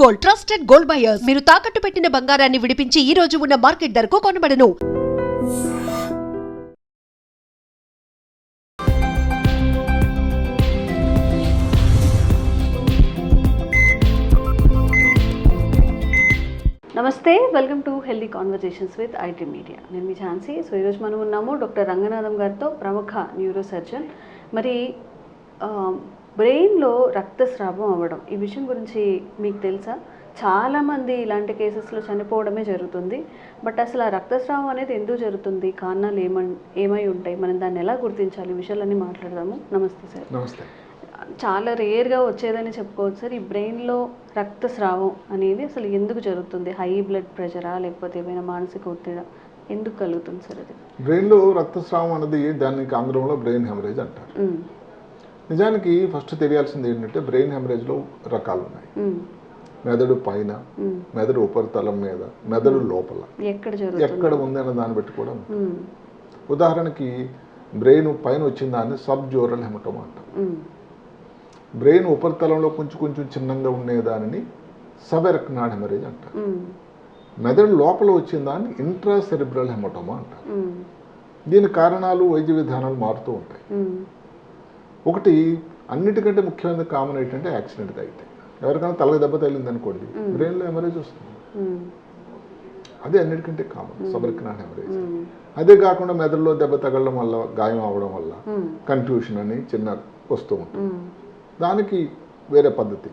Gold, trusted gold buyers. మీరు తాకట్టు పెట్టిన బంగారాన్ని విడిపించి ఈ రోజు ఉన్న మార్కెట్ ధరకు కొనబడను. నమస్తే, welcome to healthy conversations with IT media. నేను మీ ఝాన్సీ. సో ఈరోజు మనం ఉన్నాము డాక్టర్ రంగనాథం గారితో, ప్రముఖ న్యూరో సర్జన్. మరి బ్రెయిన్లో రక్తస్రావం అవ్వడం, ఈ విషయం గురించి మీకు తెలుసా? చాలామంది ఇలాంటి కేసెస్లో చనిపోవడమే జరుగుతుంది. బట్ అసలు ఆ రక్తస్రావం అనేది ఎందుకు జరుగుతుంది, కారణాలు ఏమై ఉంటాయి, మనం దాన్ని ఎలా గుర్తించాలి, ఈ విషయాలన్నీ మాట్లాడదాము. నమస్తే సార్. నమస్తే. చాలా రేర్గా వచ్చేదని చెప్పుకోవచ్చు సార్. ఈ బ్రెయిన్లో రక్తస్రావం అనేది అసలు ఎందుకు జరుగుతుంది? హై బ్లడ్ ప్రెషరా, లేకపోతే ఏమైనా మానసిక ఒత్తిడా, ఎందుకు కలుగుతుంది సార్ అది? బ్రెయిన్లో రక్తస్రావం అనేది దానికి ఆంగ్లంలో బ్రెయిన్ హెమరేజ్ అంటారు. నిజానికి ఫస్ట్ తెలియాల్సింది ఏంటంటే బ్రెయిన్ హెమరేజ్లో రకాలు ఉన్నాయి. మెదడు పైన, మెదడు ఉపరితలం మీద, మెదడు లోపల ఎక్కడ ఉంది అన్న దాన్ని బట్టి కూడా ఉంటుంది. ఉదాహరణకి బ్రెయిన్ పైన వచ్చిన దాన్ని సబ్ జోరల్ హెమటోమా అంటాం. బ్రెయిన్ ఉపరితలంలో కొంచెం కొంచెం చిన్నంగా ఉండేదానిని సబ్ ఎరక్నాయిడ్ హెమరేజ్ అంటారు. మెదడు లోపల వచ్చిన దాన్ని ఇంట్రా సెరిబ్రల్ హెమటోమా అంటారు. దీని కారణాలు, వైద్య విధానాలు మారుతూ ఉంటాయి. ఒకటి అన్నిటికంటే ముఖ్యమైన కామన్ ఏంటంటే యాక్సిడెంట్ అయితే, ఎవరికైనా తల దెబ్బ తగిలింది అనుకోండి, బ్రెయిన్లో హెమరేజ్ వస్తుంది. అదే అన్నిటికంటే కామన్ సబ్ ఎరక్నాయిడ్ హెమరేజ్. అదే కాకుండా మెదడులో దెబ్బ తగలడం వల్ల, గాయం అవడం వల్ల కన్ఫ్యూషన్ అని చిన్న వస్తూ ఉంటుంది. దానికి వేరే పద్ధతి.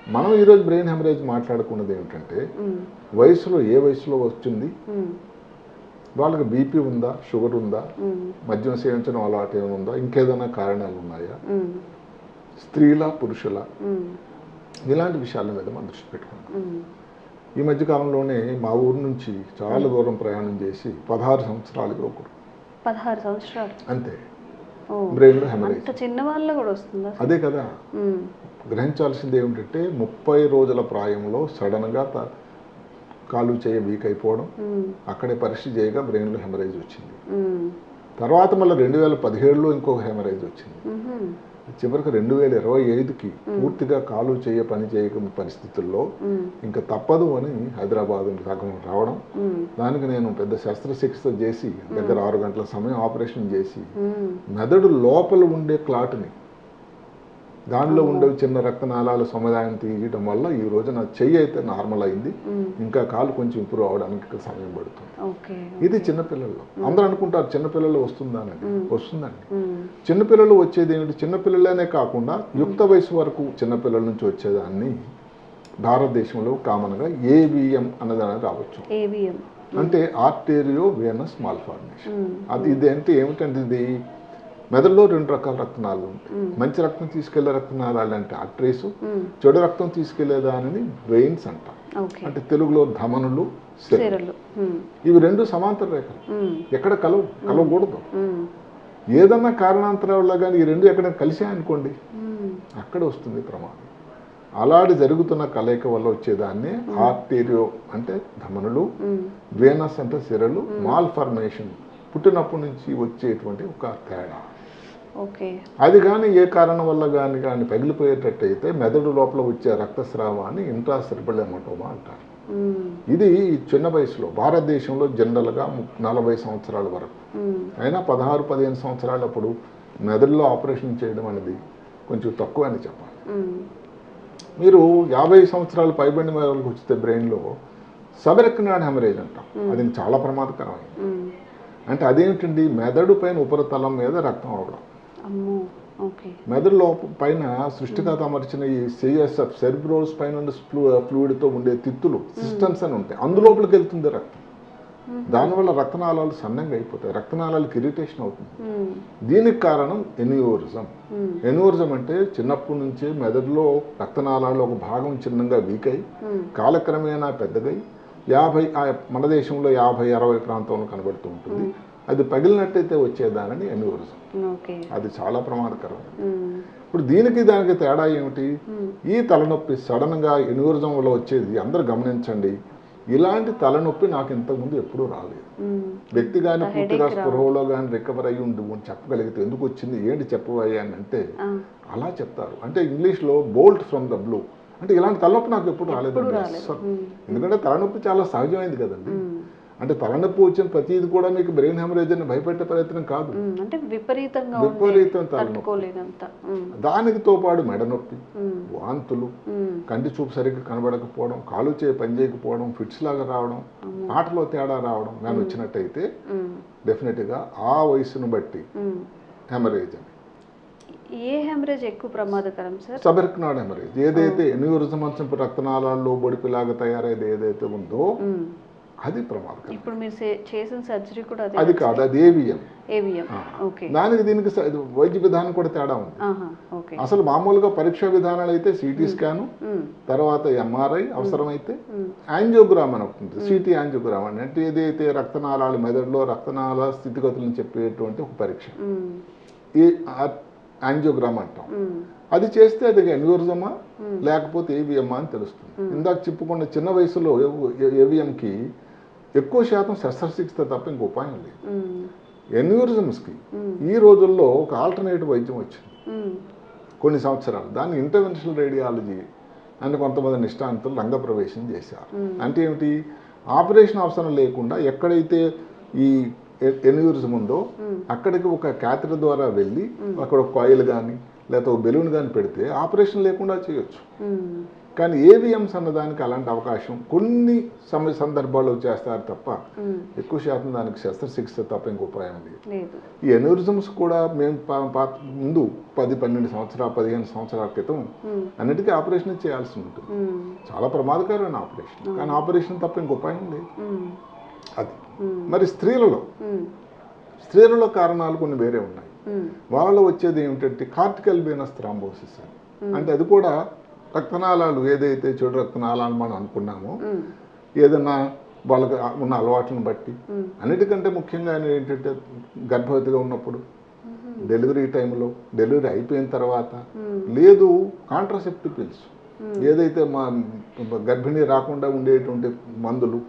మనం ఈరోజు బ్రెయిన్ హెమరేజ్ మాట్లాడుకున్నది ఏమిటంటే, వయసులో ఏ వయసులో వచ్చింది, వాళ్ళకి బీపీ ఉందా, షుగర్ ఉందా, మద్యం సేవించడం అలవాటు ఏమైనా ఉందా, ఇంకేదైనా కారణాలు ఉన్నాయా, స్త్రీల పురుషుల, ఇలాంటి విషయాల మీద మనం దృష్టి పెట్టుకున్నాం. ఈ మధ్యకాలంలోనే మా ఊరు నుంచి చాలా దూరం ప్రయాణం చేసి 16 సంవత్సరాలుగా ఒకరు 16 సంవత్సరాలు అంతే బ్రెయిన్లో హెమరేజ్. చిన్న వాళ్ళు కూడా వస్తుందా? అదే కదా గ్రహించాల్సింది ఏమిటంటే, 30 రోజుల ప్రాయంలో సడన్గా కాలు చేయ వీక్ అయిపోవడం, అక్కడే పరీక్ష చేయగా బ్రెయిన్లో హెమరేజ్ వచ్చింది. తర్వాత మళ్ళీ 2017లో ఇంకొక హెమరేజ్ వచ్చింది. చివరికి 2025కి పూర్తిగా కాలు చేయ పని చేయక పరిస్థితుల్లో ఇంకా తప్పదు అని హైదరాబాద్ రావడం. దానికి నేను పెద్ద శస్త్రచికిత్స చేసి దగ్గర 6 గంటల సమయం ఆపరేషన్ చేసి మెదడు లోపల ఉండే క్లాట్ని, దానిలో ఉండే చిన్న రక్తనాళాల సముదాయం తీయడం వల్ల ఈ రోజు నా చెయ్యి అయితే నార్మల్ అయింది. ఇంకా కాలు కొంచెం ఇంప్రూవ్ అవడానికి సమయం పడుతుంది. ఇది చిన్నపిల్లల్లో. అందరూ అనుకుంటారు చిన్నపిల్లలు వస్తుందండి. చిన్నపిల్లలు వచ్చేది ఏమిటి? చిన్నపిల్లలనే కాకుండా యుక్త వయసు వరకు చిన్నపిల్లల నుంచి వచ్చేదాన్ని భారతదేశంలో కామన్గా ఏవిఎం అన్నదాన్ని రావచ్చు. అంటే ఆర్టేరియో వేనస్ మాల్ఫార్మేషన్. అది ఇది అంటే ఏమిటంటే, ఇది మెదడులో 2 రకాల రక్తనాళాలు ఉంటాయి. మంచి రక్తం తీసుకెళ్లే రక్తనాళాలు అంటే ఆర్టరీస్, చెడు రక్తం తీసుకెళ్లే దానిని వెయిన్స్ అంటాం. అంటే తెలుగులో ధమనులు, సిరలు. ఇవి 2 సమాంతర రేఖలు, ఎక్కడ కలవకూడదు. ఏదన్నా కారణాంతరాల కానీ ఈ 2 ఎక్కడ కలిసాయనుకోండి, అక్కడ వస్తుంది ప్రమాదం. అలాంటి జరుగుతున్న కలయిక వల్ల వచ్చేదాన్ని ఆర్టేరియో అంటే ధమనులు, వేనస్ అంటే సిరలు, మాల్ఫార్మేషన్ పుట్టినప్పటి నుంచి వచ్చేటువంటి ఒక తేడా. అది కానీ ఏ కారణం వల్ల కానీ పగిలిపోయేటట్టయితే మెదడు లోపల వచ్చే రక్తస్రావాన్ని ఇంట్రాసెరిబ్రల్ హెమటోమా అంటారు. ఇది చిన్న వయసులో భారతదేశంలో జనరల్గా 40 సంవత్సరాల వరకు, అయినా 16-15 సంవత్సరాలప్పుడు మెదడులో ఆపరేషన్ చేయడం అనేది కొంచెం తక్కువ అని చెప్పాలి. మీరు 50 సంవత్సరాలు పైబడిన మెదడుకు వచ్చితే బ్రెయిన్లో సబ్ ఎరక్నాయిడ్ హెమరేజ్ అంటాం. అది చాలా ప్రమాదకరమైనది. అంటే అదేమిటండి, మెదడు పైన ఉపరితలం మీద రక్తం అవడం. మెదడులో పైన సృష్టికర్త అమర్చిన ఈ సిఎస్ఎఫ్ సెరిబ్రో స్పైనల్ ఫ్లూయిడ్తో ఉండే తిత్తులు, సిస్టమ్స్ అని ఉంటాయి. అందులోపలికి వెళ్తుంది రక్తం. దానివల్ల రక్తనాళాలు సన్నంగా అయిపోతాయి, రక్తనాళాలకు ఇరిటేషన్ అవుతుంది. దీనికి కారణం ఎన్యూరిజం. ఎన్యూరిజం అంటే చిన్నప్పటి నుంచే మెదడులో రక్తనాళాల్లో ఒక భాగం చిన్నంగా వీక్ అయి కాలక్రమేణా పెద్దగై మన దేశంలో 50-60 ప్రాంతంలో కనబడుతూ ఉంటుంది. అది పగిలినట్టయితే వచ్చేదానని ఎన్యూరిజం. అది చాలా ప్రమాదకరం. ఇప్పుడు దానికి తేడా ఏమిటి? ఈ తలనొప్పి సడన్గా ఎన్యూరిజం వల్ల వచ్చేది. అందరూ గమనించండి, ఇలాంటి తలనొప్పి నాకు ఇంతకుముందు ఎప్పుడూ రాలేదు. వ్యక్తి కానీ పూర్తిగా స్పృహలో కానీ రికవర్ అయ్యి ఉండి చెప్పగలిగితే ఎందుకు వచ్చింది, ఏంటి చెప్పవయ్యా అని అంటే అలా చెప్తారు. అంటే ఇంగ్లీష్లో బోల్ట్ ఫ్రమ్ ద బ్లూ అంటే ఇలాంటి తలనొప్పి నాకు ఎప్పుడు రాలేదండి రాలేదు. అస్సలు. ఎందుకంటే తలనొప్పి చాలా సహజమైంది కదండి. అంటే తలనొప్పి వచ్చిన ప్రతిది కూడా మీకు బ్రెయిన్ హెమరేజ్ అని భయపెట్టే ప్రయత్నం కాదు. అంటే విపరీతంగా విపరీతం తలనొప్పి. తట్టుకోలేదంత. దానితో పాటు మెడ నొప్పి, వాంతులు, కంటి చూపు సరిగ్గా కనబడకపోవడం, కాలు చేయి పని చేయకపోవడం, ఫిట్స్ లాగా రావడం, ఆటలో తేడా రావడం కానీ వచ్చినట్టయితే డెఫినెట్గా ఆ వయసును బట్టి హెమరేజ్ అని. ఏ హెమరేజ్ ఎక్కువ ప్రమాదకరం సార్? సబర్కనాడ్ హెమరేజ్ ఏదైతే ఎన్యూరిజం రక్తనాళాల్లో బొడిపిలాగా తయారైతే ఏదైతే ఉందో అది ప్రమాదకరం. ఇప్పుడు మీరు చేసిన సర్జరీ కూడా అది కాదు, అది ఏవిఎం. ఓకే. దానికి దీనికి వైద్య విధానం కూడా తేడా ఉంది. అసలు మామూలుగా పరీక్షా విధానాలు అయితే సిటీ స్కాన్, తర్వాత ఎంఆర్ఐ, అవసరమైతే యాంజియోగ్రామ్ అని ఉంటుంది. సిటీ యాంజియోగ్రామ్ అని అంటే ఏదైతే రక్తనాళాలు మెదడులో రక్తనాళ స్థితిగతులను చెప్పేటువంటి ఒక పరీక్ష, ఈ యాంజియోగ్రామ్ అంటాం. అది చేస్తే అది ఎన్యూరిజమా లేకపోతే ఏవిఎమ్మా అని తెలుస్తుంది. ఇందాక చెప్పుకున్న చిన్న వయసులో ఏవిఎంకి ఎక్కువ శాతం శస్త్రచికిత్స తప్ప ఇంకో ఉపాయం లేదు. ఎన్యూరిజమ్స్కి ఈ రోజుల్లో ఒక ఆల్టర్నేటివ్ వైద్యం వచ్చింది కొన్ని సంవత్సరాలు. దాన్ని ఇంటర్వెన్షనల్ రేడియాలజీ అని కొంతమంది నిష్ణాంతులు రంగప్రవేశం చేశారు. అంటే ఏమిటి, ఆపరేషన్ అవసరం లేకుండా ఎక్కడైతే ఈ ఎన్యూరిజం ఉందో అక్కడికి ఒక క్యాథెటర్ ద్వారా వెళ్ళి అక్కడ ఒక కాయిల్ కానీ లేకపోతే ఒక బెలూన్ కానీ పెడితే ఆపరేషన్ లేకుండా చేయొచ్చు. కానీ ఏవిఎంస్ అన్నదానికి అలాంటి అవకాశం కొన్ని సందర్భాల్లో చేస్తారు తప్ప ఎక్కువ శాతం దానికి శస్త్రచికిత్స తప్ప ఇంకో ఉపాయం లేదు. ఈ ఎన్యూరిజమ్స్ కూడా మేము ముందు 10-12 సంవత్సరాలు 15 సంవత్సరాల క్రితం అన్నిటికీ ఆపరేషన్ చేయాల్సి ఉంటుంది. చాలా ప్రమాదకరమైన ఆపరేషన్, కానీ ఆపరేషన్ తప్ప ఇంకో ఉపాయం లేదు. అది మరి స్త్రీలలో కారణాలు కొన్ని వేరే ఉన్నాయి. వాళ్ళలో వచ్చేది ఏమిటంటే కార్టికల్ వీనస్ థ్రాంబోసిస్ అని. అంటే అది కూడా రక్తనాళాలు ఏదైతే చెడు రక్తనాళాలు మనం అనుకున్నామో ఏదన్నా వాళ్ళకి ఉన్న అలవాట్లను బట్టి, అన్నిటికంటే ముఖ్యంగా ఏంటంటే గర్భవతిగా ఉన్నప్పుడు, డెలివరీ టైంలో, డెలివరీ అయిపోయిన తర్వాత, లేదు కాంట్రాసెప్టివ్ పిల్స్ ఏదైతే మా గర్భిణీ రాకుండా ఉండేటువంటి మందులు,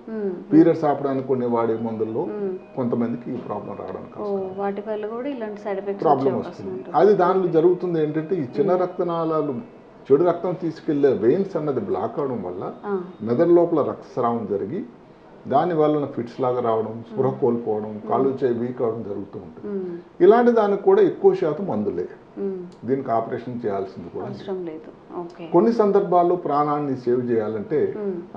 పీరియడ్స్ ఆపడానికి కొన్ని వాడే మందుల్లో కొంతమందికి ఈ ప్రాబ్లం రావడానికి ప్రాబ్లం వస్తుంది. అది దానిలో జరుగుతుంది ఏంటంటే ఈ చిన్న రక్తనాళాలు చెడు రక్తం తీసుకెళ్లే వెయిన్స్ అన్నది బ్లాక్ అవడం వల్ల మెదడు లోపల రక్తస్రావం జరిగి దాని వలన ఫిట్స్ లాగా రావడం, స్పృహ కోల్పోవడం, కాళ్ళు చేయి వీక్ అవడం జరుగుతూ ఉంటుంది. ఇలాంటి దానికి కూడా ఎక్కువ శాతం మందులే, దీనికి ఆపరేషన్ చేయాల్సింది కూడా లేదు. కొన్ని సందర్భాల్లో ప్రాణాన్ని సేవ్ చేయాలంటే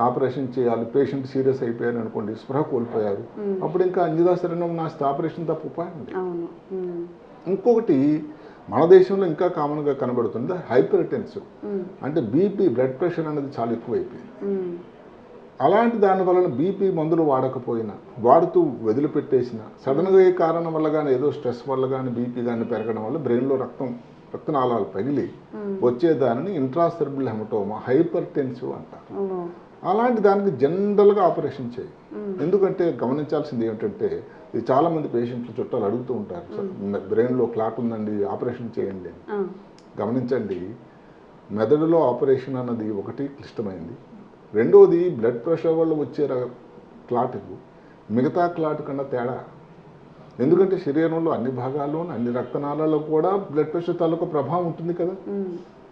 ఆపరేషన్ చేయాలి. పేషెంట్ సీరియస్ అయిపోయారు అనుకోండి, స్పృహ కోల్పోయారు, అప్పుడు ఇంకా అంజదాశరణం నాస్తి ఆపరేషన్ తప్ప ఉపాయం లేదు. ఇంకొకటి మన దేశంలో ఇంకా కామన్గా కనబడుతుంది హైపర్ టెన్సివ్, అంటే బీపీ, బ్లడ్ ప్రెషర్ అనేది చాలా ఎక్కువైపోయింది. అలాంటి దాని వలన బీపీ మందులు వాడకపోయినా, వాడుతూ వదిలిపెట్టేసిన, సడన్గా ఏ కారణం వల్ల కానీ, ఏదో స్ట్రెస్ వల్ల కానీ బీపీ కానీ పెరగడం వల్ల బ్రెయిన్లో రక్తనాళాలు పగిలి వచ్చేదానిని ఇంట్రాసెర్బులర్ హెమటోమా, హైపర్ టెన్సివ్ అంటారు. అలాంటి దానికి జనరల్గా ఆపరేషన్ చేయి. ఎందుకంటే గమనించాల్సింది ఏమిటంటే, ఇది చాలామంది పేషెంట్లు చుట్టాలు అడుగుతూ ఉంటారు, బ్రెయిన్లో క్లాట్ ఉందండి ఆపరేషన్ చేయండి అని. గమనించండి, మెదడులో ఆపరేషన్ అన్నది ఒకటి క్లిష్టమైంది, రెండోది బ్లడ్ ప్రెషర్ వల్ల వచ్చే క్లాట్కు మిగతా క్లాట్ కన్నా తేడా. ఎందుకంటే శరీరంలో అన్ని భాగాల్లోనూ అన్ని రక్తనాళాల్లో కూడా బ్లడ్ ప్రెషర్ తాలూకా ప్రభావం ఉంటుంది కదా.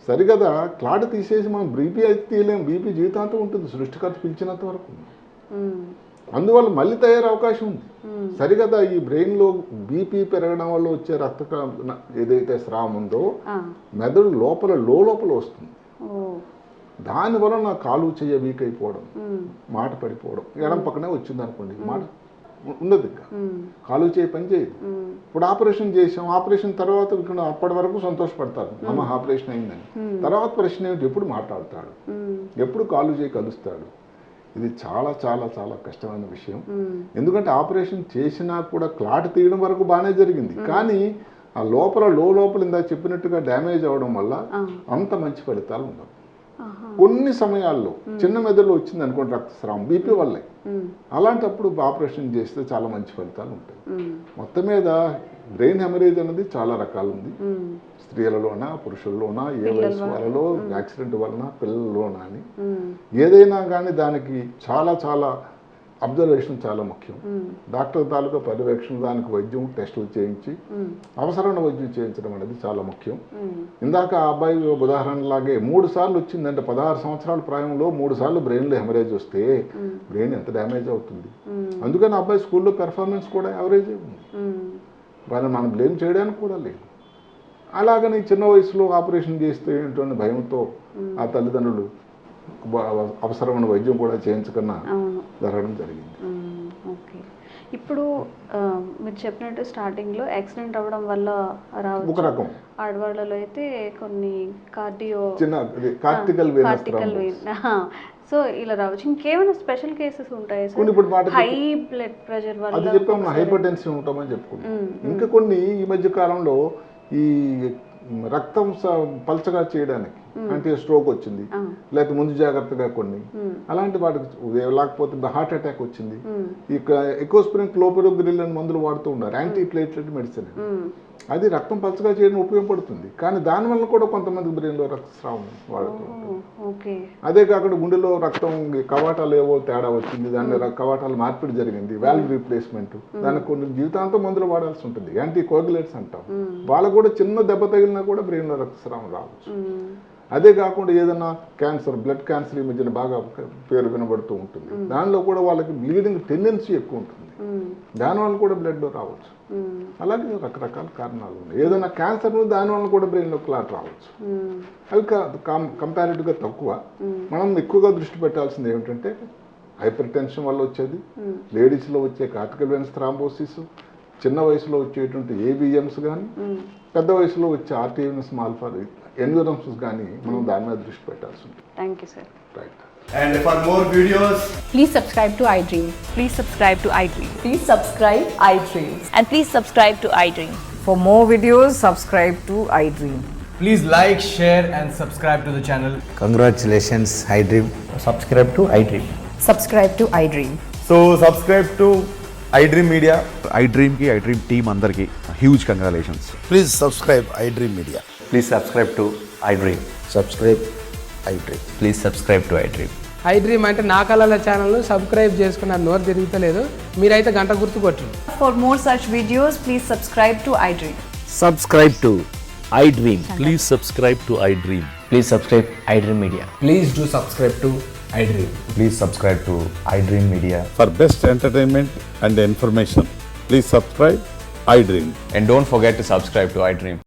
సరిగదా క్లాట్ తీసేసి మనం బీపీ అయితే తీయలేము, బీపీ జీవితాంతం ఉంటుంది, సృష్టికర్త పిలిచినంత వరకు. అందువల్ల మళ్ళీ తయారు అవకాశం ఉంది. సరిగదా ఈ బ్రెయిన్లో బీపీ పెరగడం వల్ల వచ్చే ఏదైతే స్రావం ఉందో మెదడు లోపల వస్తుంది. దానివల్ల నా కాలు చెయ్య వీక్ అయిపోవడం, మాట పడిపోవడం, ఎడం పక్కనే వచ్చింది అనుకోండి, మాట ఉండదు, ఇంకా కాలు చేయి పని చేయదు. ఇప్పుడు ఆపరేషన్ చేసాం, ఆపరేషన్ తర్వాత అప్పటి వరకు సంతోషపడతారు, అమ్మ ఆపరేషన్ అయిందని. తర్వాత ప్రశ్న ఏమిటి, ఎప్పుడు మాట్లాడతాడు, ఎప్పుడు కాలు చేయి కలుస్తాడు. ఇది చాలా చాలా చాలా కష్టమైన విషయం. ఎందుకంటే ఆపరేషన్ చేసినా కూడా క్లాట్ తీయడం వరకు బాగానే జరిగింది, కానీ ఆ లోపల ఇందాక చెప్పినట్టుగా డ్యామేజ్ అవడం వల్ల అంత మంచి ఫలితాలు ఉండవు. కొన్ని సమయాల్లో చిన్న మెదడులో వచ్చింది అనుకోండి రక్తస్రావం, బీపీ వల్లే, అలాంటప్పుడు ఆపరేషన్ చేస్తే చాలా మంచి ఫలితాలు ఉంటాయి. మొత్తం మీద బ్రెయిన్ హెమరేజ్ అనేది చాలా రకాలు ఉంది. స్త్రీలలోనా, పురుషుల్లోనా, ఏ వయసు వాళ్ళలో, యాక్సిడెంట్ వలన, పిల్లల్లోనా అని ఏదైనా కానీ దానికి చాలా చాలా అబ్జర్వేషన్ చాలా ముఖ్యం. డాక్టర్ తాలూకా పర్యవేక్షణ, దానికి వైద్యం టెస్టులు చేయించి అవసరమైన వైద్యం చేయించడం అనేది చాలా ముఖ్యం. ఇందాక ఆ అబ్బాయి ఉదాహరణలాగే 3 సార్లు వచ్చిందంటే 16 సంవత్సరాల ప్రాయంలో 3 సార్లు బ్రెయిన్లో హెమరేజ్ వస్తే బ్రెయిన్ ఎంత డ్యామేజ్ అవుతుంది. అందుకని అబ్బాయి స్కూల్లో పెర్ఫార్మెన్స్ కూడా యావరేజ్ ఉంది. వాళ్ళని మనం బ్లేమ్ చేయడానికి కూడా లేదు. అలాగని చిన్న వయసులో ఆపరేషన్ చేస్తే ఏంటో భయంతో ఆ తల్లిదండ్రులు అవసరమైన వైద్యం కూడా చేయించకన్నా జరగడం జరిగింది. ఓకే, ఇప్పుడు మీరు చెప్పినట్టు స్టార్టింగ్లో యాక్సిడెంట్ అవ్వడం వల్ల ఒక రకం ఆడవాళ్ళలో అయితే కొన్ని కార్టికల్ సో ఇలా రావచ్చు. ఇంకేమైనా స్పెషల్ కేసెస్ ఉంటాయి సార్? ఇప్పుడు హై బ్లడ్ ప్రెషర్ వల్ల అది చెప్పాము, హైపర్ టెన్షన్ ఉంటామని చెప్పుకున్నాం. ఇంకా కొన్ని ఈ మధ్య కాలంలో ఈ రక్తం పల్చగా చేయడానికి అంటే స్ట్రోక్ వచ్చింది, లేకపోతే ముందు జాగ్రత్తగా కొన్ని అలాంటి వాటికి, లేకపోతే హార్ట్ అటాక్ వచ్చింది, ఇక ఎకోస్ప్రిన్, క్లోపిరోగ్రిల్ అని మందులు వాడుతూ ఉన్నారు, యాంటీ ప్లేట్లెట్ మెడిసిన్. అది రక్తం పల్చగా చేయడం ఉపయోగపడుతుంది, కానీ దానివల్ల కూడా కొంతమంది బ్రెయిన్లో రక్తస్రావం వాడుతూ ఉంటుంది. అదే కాకుండా గుండెలో రక్తం కవాటాలు ఏవో తేడా వచ్చింది, దాన్ని కవాటాలు మార్పిడి జరిగింది, వాల్వ్ రీప్లేస్మెంట్, దానికి కొన్ని జీవితాంతం మందులు వాడాల్సి ఉంటుంది, యాంటీ కోగులేట్స్ అంటాం. వాళ్ళకు కూడా చిన్న దెబ్బ తగిలినా కూడా బ్రెయిన్లో రక్తస్రావం రావచ్చు. అదే కాకుండా ఏదైనా క్యాన్సర్, బ్లడ్ క్యాన్సర్ ఈ మధ్యన బాగా పేరు వినబడుతూ ఉంటుంది, దానిలో కూడా వాళ్ళకి బ్లీడింగ్ టెండెన్సీ ఎక్కువ ఉంటుంది, దానివల్ల కూడా బ్లడ్లో రావచ్చు. అలాగే రకరకాల కారణాలు ఉన్నాయి. ఏదైనా క్యాన్సర్ దానివల్ల కూడా బ్రెయిన్లో క్లాట్ రావచ్చు. అవి కంపారిటివ్గా తక్కువ. మనం ఎక్కువగా దృష్టి పెట్టాల్సింది ఏమిటంటే హైపర్ టెన్షన్ వల్ల వచ్చేది, లేడీస్లో వచ్చే కార్టికల్ వెన్స్ థ్రాంబోసిస్, చిన్న వయసులో వచ్చేటువంటి ఏబిఎమ్స్ కానీ, పెద్ద వయసులో వచ్చే ఆర్టీఎన్ఎస్ మాల్ఫార్ ఎన్విరాన్సెస్ కానీ మనం దాని మీద దృష్టి పెట్టాల్సి ఉంటుంది. Thank you sir. Right. And for more videos, Please subscribe to iDream. Please subscribe to iDream. Please subscribe iDream. And please subscribe to iDream. For more videos, subscribe to iDream. please like, share and subscribe to the channel. Congratulations, iDream. Subscribe to iDream. Subscribe to iDream. So subscribe to iDream Media. iDream ki iDream team andarki huge congratulations. Please subscribe iDream Media. Please subscribe to iDream. Subscribe iDream. Please subscribe to iDream. iDream అంటే నా కళల ఛానల్ను subscribe చేసుకున్న నోరు తిరుగుతలేదు, మీరైతే గంట గుర్తు కొట్టండి. For more such videos, please subscribe to iDream. Subscribe to iDream. Please subscribe to iDream. Please subscribe iDream Media. Please do subscribe to iDream. Please subscribe to iDream Media. For best entertainment and information, please subscribe iDream. And don't forget to subscribe to iDream.